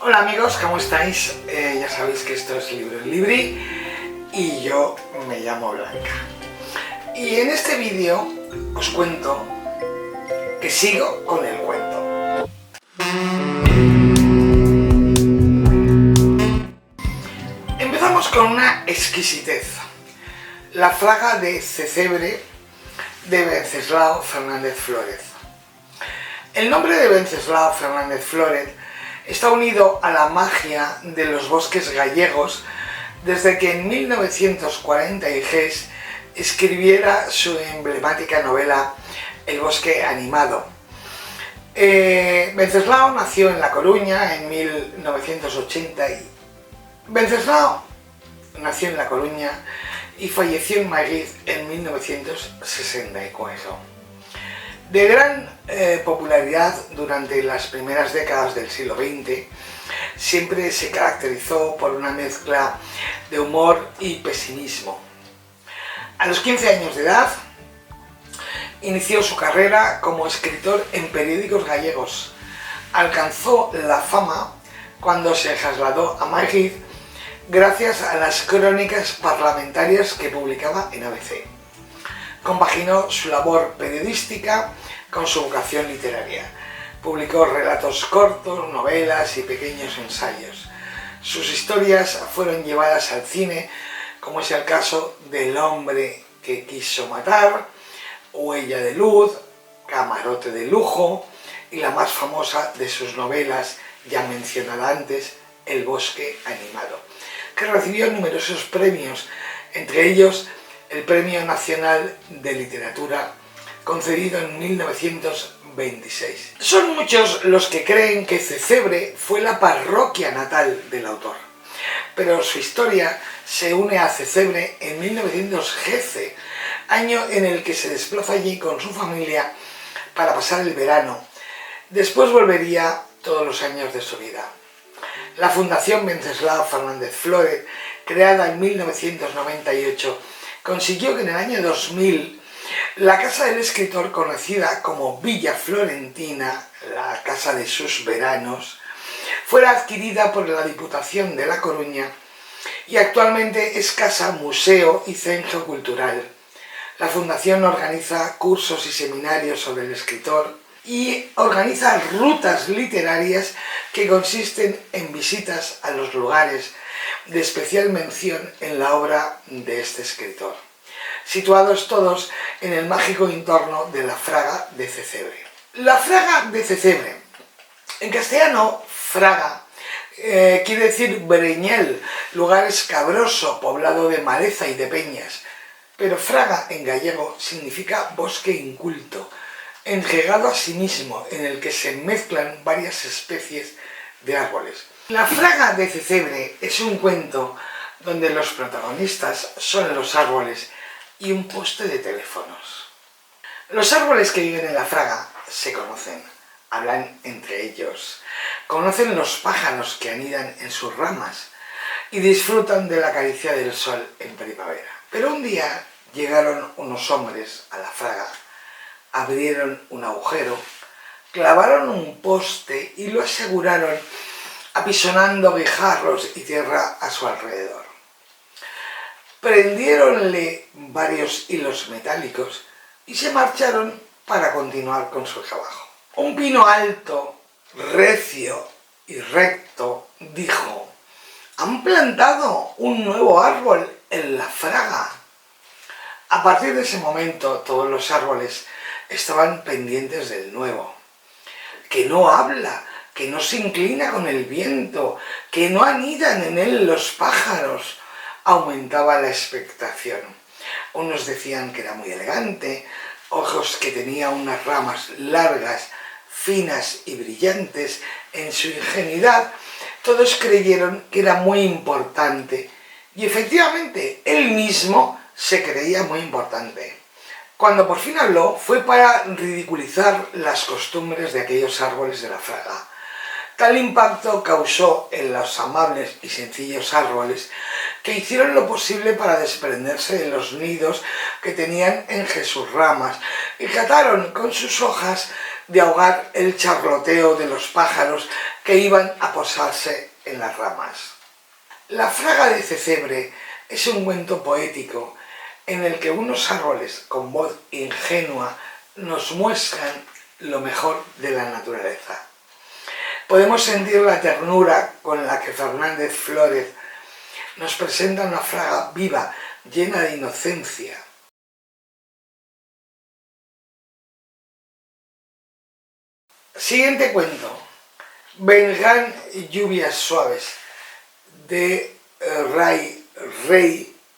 Hola amigos, ¿cómo estáis? Ya sabéis que esto es Libro en Libri y yo me llamo Blanca. Y en este vídeo os cuento que sigo con el cuento. Empezamos con una exquisitez. La fraga de Cecebre de Wenceslao Fernández Flórez. El nombre de Wenceslao Fernández Flórez está unido a la magia de los bosques gallegos desde que en 1943 escribiera su emblemática novela El bosque animado. Wenceslao nació en La Coruña en 1980 Wenceslao nació en La Coruña y falleció en Madrid en 1964. De gran popularidad durante las primeras décadas del siglo XX, siempre se caracterizó por una mezcla de humor y pesimismo. A los 15 años de edad, inició su carrera como escritor en periódicos gallegos. Alcanzó la fama cuando se trasladó a Madrid gracias a las crónicas parlamentarias que publicaba en ABC. Compaginó su labor periodística con su vocación literaria. Publicó relatos cortos, novelas y pequeños ensayos. Sus historias fueron llevadas al cine, como es el caso del hombre que quiso matar, Huella de luz, Camarote de lujo y la más famosa de sus novelas, ya mencionada antes, El bosque animado, que recibió numerosos premios, entre ellos el Premio Nacional de Literatura, concedido en 1926. Son muchos los que creen que Cecebre fue la parroquia natal del autor, pero su historia se une a Cecebre en 1913, año en el que se desplaza allí con su familia para pasar el verano. Después volvería todos los años de su vida. La Fundación Wenceslao Fernández Flórez, creada en 1998, consiguió que en el año 2000 la casa del escritor, conocida como Villa Florentina, la casa de sus veranos, fuera adquirida por la Diputación de La Coruña y actualmente es casa, museo y centro cultural. La Fundación organiza cursos y seminarios sobre el escritor y organiza rutas literarias que consisten en visitas a los lugares de especial mención en la obra de este escritor, situados todos en el mágico entorno de la Fraga de Cecebre. La Fraga de Cecebre, en castellano, fraga, quiere decir breñel, lugar escabroso, poblado de maleza y de peñas, pero fraga en gallego significa bosque inculto, entregado a sí mismo, en el que se mezclan varias especies de árboles. La Fraga de Cecebre es un cuento donde los protagonistas son los árboles y un poste de teléfonos. Los árboles que viven en la Fraga se conocen, hablan entre ellos, conocen los pájaros que anidan en sus ramas y disfrutan de la caricia del sol en primavera. Pero un día llegaron unos hombres a la Fraga, abrieron un agujero, clavaron un poste y lo aseguraron apisonando guijarros y tierra a su alrededor. Prendiéronle varios hilos metálicos y se marcharon para continuar con su trabajo. Un pino alto, recio y recto dijo: «Han plantado un nuevo árbol en la Fraga». A partir de ese momento todos los árboles estaban pendientes del nuevo, que no habla, que no se inclina con el viento, que no anidan en él los pájaros. Aumentaba la expectación. Unos decían que era muy elegante, otros que tenía unas ramas largas, finas y brillantes. En su ingenuidad, todos creyeron que era muy importante, y efectivamente, él mismo se creía muy importante. Cuando por fin habló, fue para ridiculizar las costumbres de aquellos árboles de la Fraga. Tal impacto causó en los amables y sencillos árboles que hicieron lo posible para desprenderse de los nidos que tenían entre sus ramas y trataron con sus hojas de ahogar el charloteo de los pájaros que iban a posarse en las ramas. La fraga de Cecebre es un cuento poético en el que unos árboles con voz ingenua nos muestran lo mejor de la naturaleza. Podemos sentir la ternura con la que Fernández Flórez nos presenta una fraga viva, llena de inocencia. Siguiente cuento. Vendrán lluvias suaves, de Ray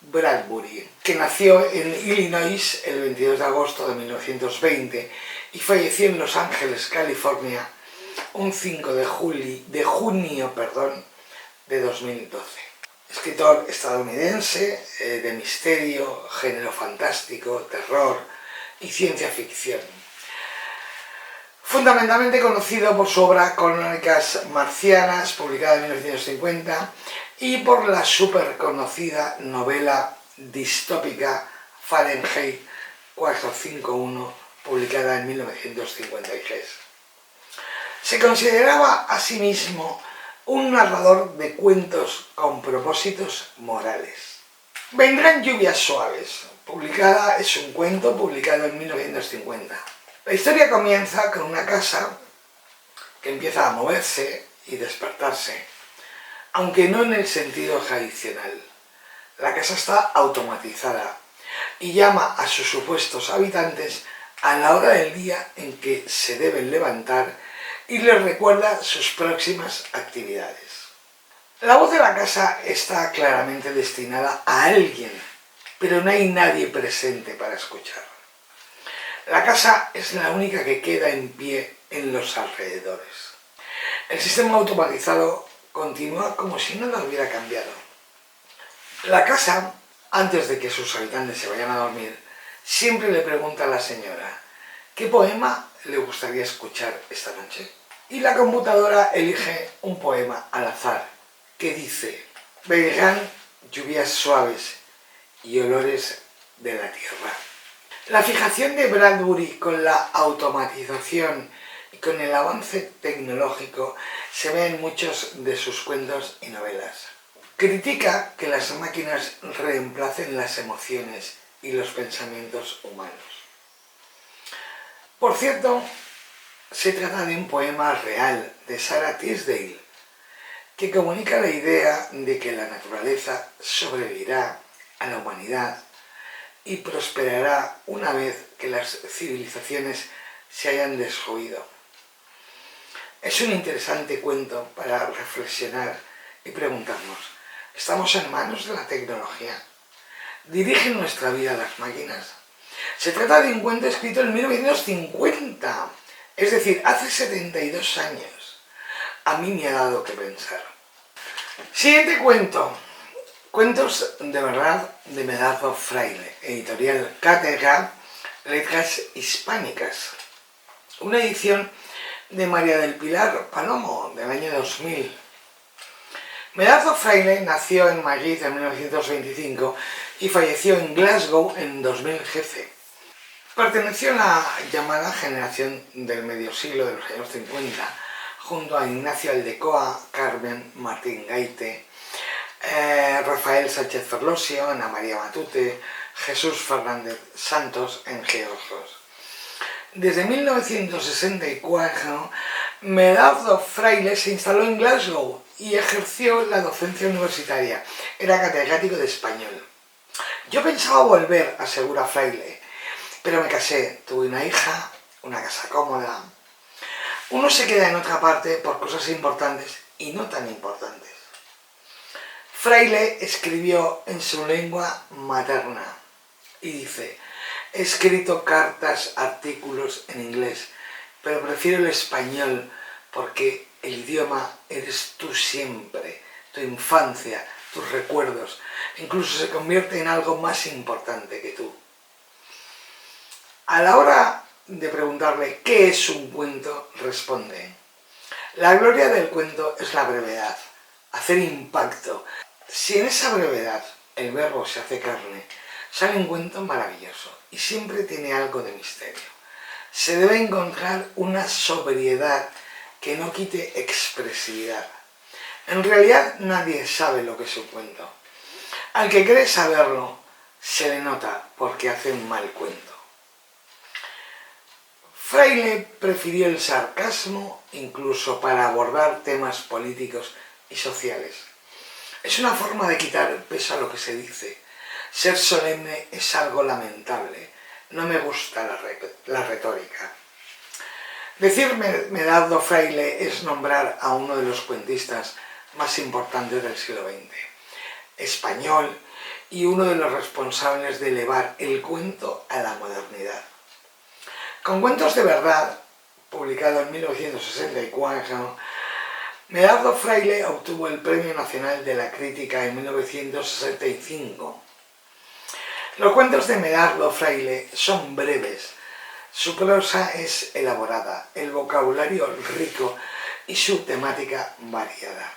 Bradbury, que nació en Illinois el 22 de agosto de 1920 y falleció en Los Ángeles, California, un 5 de junio de 2012. Escritor estadounidense de misterio, género fantástico, terror y ciencia ficción. Fundamentalmente conocido por su obra Crónicas Marcianas, publicada en 1950, y por la súper conocida novela distópica Fahrenheit 451, publicada en 1953. Se consideraba a sí mismo un narrador de cuentos con propósitos morales. Vendrán lluvias suaves, es un cuento publicado en 1950. La historia comienza con una casa que empieza a moverse y despertarse, aunque no en el sentido tradicional. La casa está automatizada y llama a sus supuestos habitantes a la hora del día en que se deben levantar y les recuerda sus próximas actividades. La voz de la casa está claramente destinada a alguien, pero no hay nadie presente para escuchar. La casa es la única que queda en pie en los alrededores. El sistema automatizado continúa como si nada hubiera cambiado. La casa, antes de que sus habitantes se vayan a dormir, siempre le pregunta a la señora ¿qué poema le gustaría escuchar esta noche? Y la computadora elige un poema al azar que dice: vendrán lluvias suaves y olores de la tierra. La fijación de Bradbury con la automatización y con el avance tecnológico se ve en muchos de sus cuentos y novelas. Critica que las máquinas reemplacen las emociones y los pensamientos humanos. Por cierto, se trata de un poema real de Sarah Tisdale, que comunica la idea de que la naturaleza sobrevivirá a la humanidad y prosperará una vez que las civilizaciones se hayan destruido. Es un interesante cuento para reflexionar y preguntarnos: ¿estamos en manos de la tecnología? ¿Dirigen nuestra vida las máquinas? Se trata de un cuento escrito en 1950, es decir, hace 72 años. A mí me ha dado que pensar. Siguiente cuento. Cuentos de verdad de Medardo Fraile, editorial Cátedra, Letras Hispánicas. Una edición de María del Pilar Palomo, del año 2000. Medardo Fraile nació en Madrid en 1925 y falleció en Glasgow en 2013. Perteneció a la llamada generación del medio siglo de los años 50, junto a Ignacio Aldecoa, Carmen Martín Gaite, Rafael Sánchez Ferlosio, Ana María Matute, Jesús Fernández Santos, entre otros. Desde 1964, Medardo Fraile se instaló en Glasgow y ejerció la docencia universitaria. Era catedrático de español. Yo pensaba volver, asegura Fraile, pero me casé, tuve una hija, una casa cómoda. Uno se queda en otra parte por cosas importantes y no tan importantes. Fraile escribió en su lengua materna y dice: he escrito cartas, artículos en inglés, pero prefiero el español porque el idioma eres tú siempre, tu infancia, tus recuerdos, incluso se convierte en algo más importante que tú. A la hora de preguntarle qué es un cuento, responde: la gloria del cuento es la brevedad, hacer impacto. Si en esa brevedad el verbo se hace carne, sale un cuento maravilloso y siempre tiene algo de misterio. Se debe encontrar una sobriedad que no quite expresividad. En realidad nadie sabe lo que es un cuento. Al que cree saberlo, se le nota porque hace un mal cuento. Fraile prefirió el sarcasmo incluso para abordar temas políticos y sociales. Es una forma de quitar peso a lo que se dice. Ser solemne es algo lamentable. No me gusta la retórica. Decir Medardo Fraile es nombrar a uno de los cuentistas más importantes del siglo XX, español y uno de los responsables de elevar el cuento a la modernidad. Con Cuentos de verdad, publicado en 1964, Medardo Fraile obtuvo el Premio Nacional de la Crítica en 1965. Los cuentos de Medardo Fraile son breves, su prosa es elaborada, el vocabulario rico y su temática variada.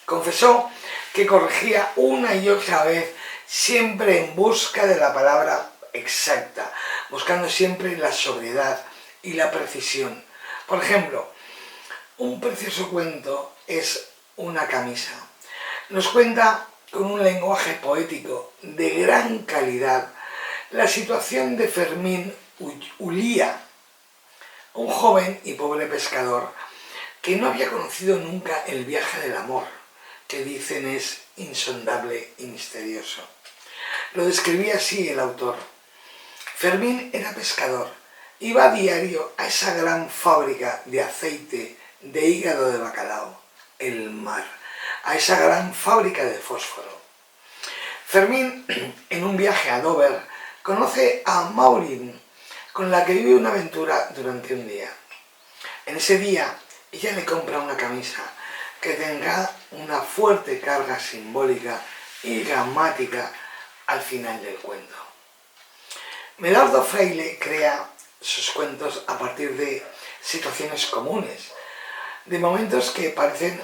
Confesó que corregía una y otra vez, siempre en busca de la palabra exacta, buscando siempre la sobriedad y la precisión. Por ejemplo, un precioso cuento es Una camisa. Nos cuenta con un lenguaje poético de gran calidad la situación de Fermín Ullía, un joven y pobre pescador que no había conocido nunca el viaje del amor, que dicen es insondable y misterioso. Lo describía así el autor. Fermín era pescador, iba a diario a esa gran fábrica de aceite de hígado de bacalao, el mar, a esa gran fábrica de fósforo. Fermín, en un viaje a Dover, conoce a Maureen, con la que vive una aventura durante un día. En ese día, ella le compra una camisa que tendrá una fuerte carga simbólica y dramática al final del cuento. Medardo Fraile crea sus cuentos a partir de situaciones comunes, de momentos que parecen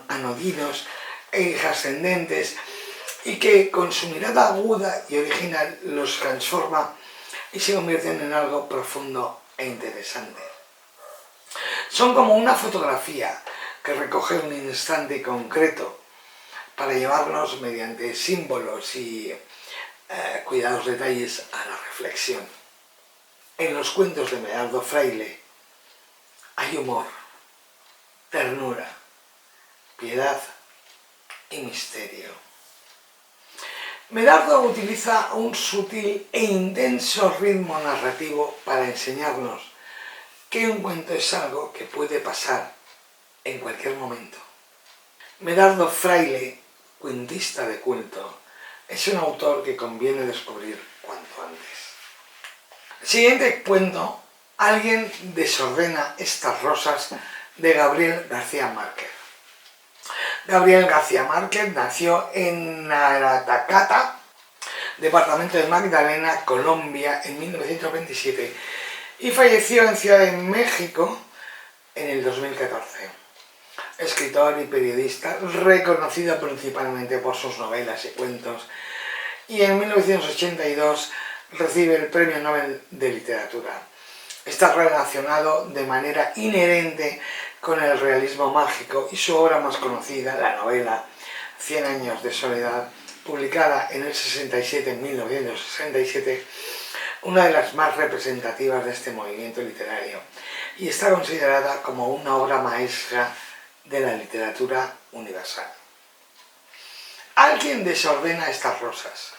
anodinos e intrascendentes y que con su mirada aguda y original los transforma y se convierten en algo profundo e interesante. Son como una fotografía que recoge un instante concreto para llevarnos mediante símbolos y cuidados detalles a la reflexión. En los cuentos de Medardo Fraile hay humor, ternura, piedad y misterio. Medardo utiliza un sutil e intenso ritmo narrativo para enseñarnos que un cuento es algo que puede pasar en cualquier momento. Medardo Fraile, cuentista de culto, es un autor que conviene descubrir cuanto antes. Siguiente cuento, Alguien desordena estas rosas, de Gabriel García Márquez. Gabriel García Márquez nació en Aracataca, departamento de Magdalena, Colombia, en 1927 y falleció en Ciudad de México en el 2014. Escritor y periodista, reconocido principalmente por sus novelas y cuentos, y en 1982 recibe el Premio Nobel de Literatura. Está relacionado de manera inherente con el realismo mágico y su obra más conocida, la novela 100 años de soledad, publicada en el 67, en 1967, una de las más representativas de este movimiento literario, y está considerada como una obra maestra de la literatura universal. Alguien desordena estas rosas.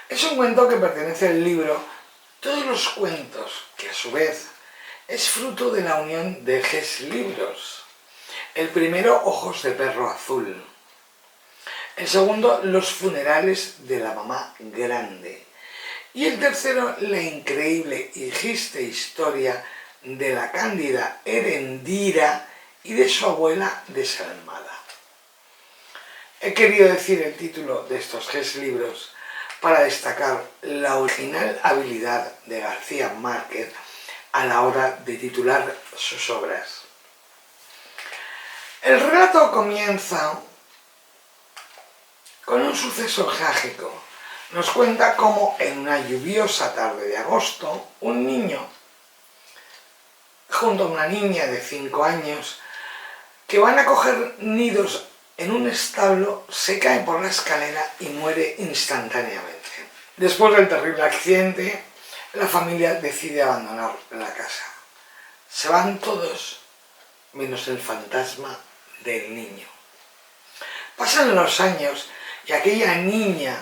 Es un cuento que pertenece al libro Todos los cuentos, que a su vez es fruto de la unión de 3 libros. El primero, Ojos de perro azul. El segundo, Los funerales de la mamá grande. Y el tercero, la increíble y triste historia de la cándida Erendira y de su abuela desalmada. He querido decir el título de estos 3 libros para destacar la original habilidad de García Márquez a la hora de titular sus obras. El relato comienza con un suceso trágico. Nos cuenta cómo en una lluviosa tarde de agosto, un niño, junto a una niña de 5 años, que van a coger nidos en un establo, se cae por la escalera y muere instantáneamente. Después del terrible accidente, la familia decide abandonar la casa. Se van todos, menos el fantasma del niño. Pasan los años y aquella niña,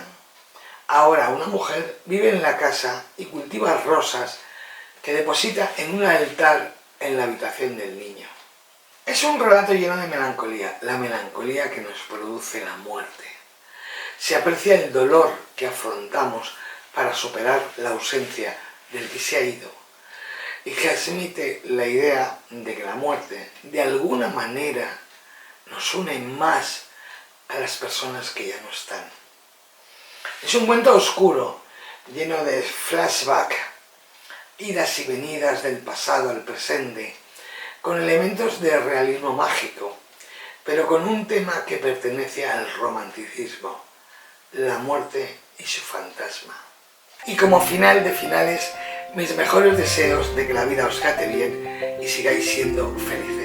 ahora una mujer, vive en la casa y cultiva rosas que deposita en un altar en la habitación del niño. Es un relato lleno de melancolía, la melancolía que nos produce la muerte. Se aprecia el dolor que afrontamos para superar la ausencia del que se ha ido y que transmite la idea de que la muerte, de alguna manera, nos une más a las personas que ya no están. Es un cuento oscuro, lleno de flashback, idas y venidas del pasado al presente, con elementos de realismo mágico, pero con un tema que pertenece al romanticismo, la muerte y su fantasma. Y como final de finales, mis mejores deseos de que la vida os trate bien y sigáis siendo felices.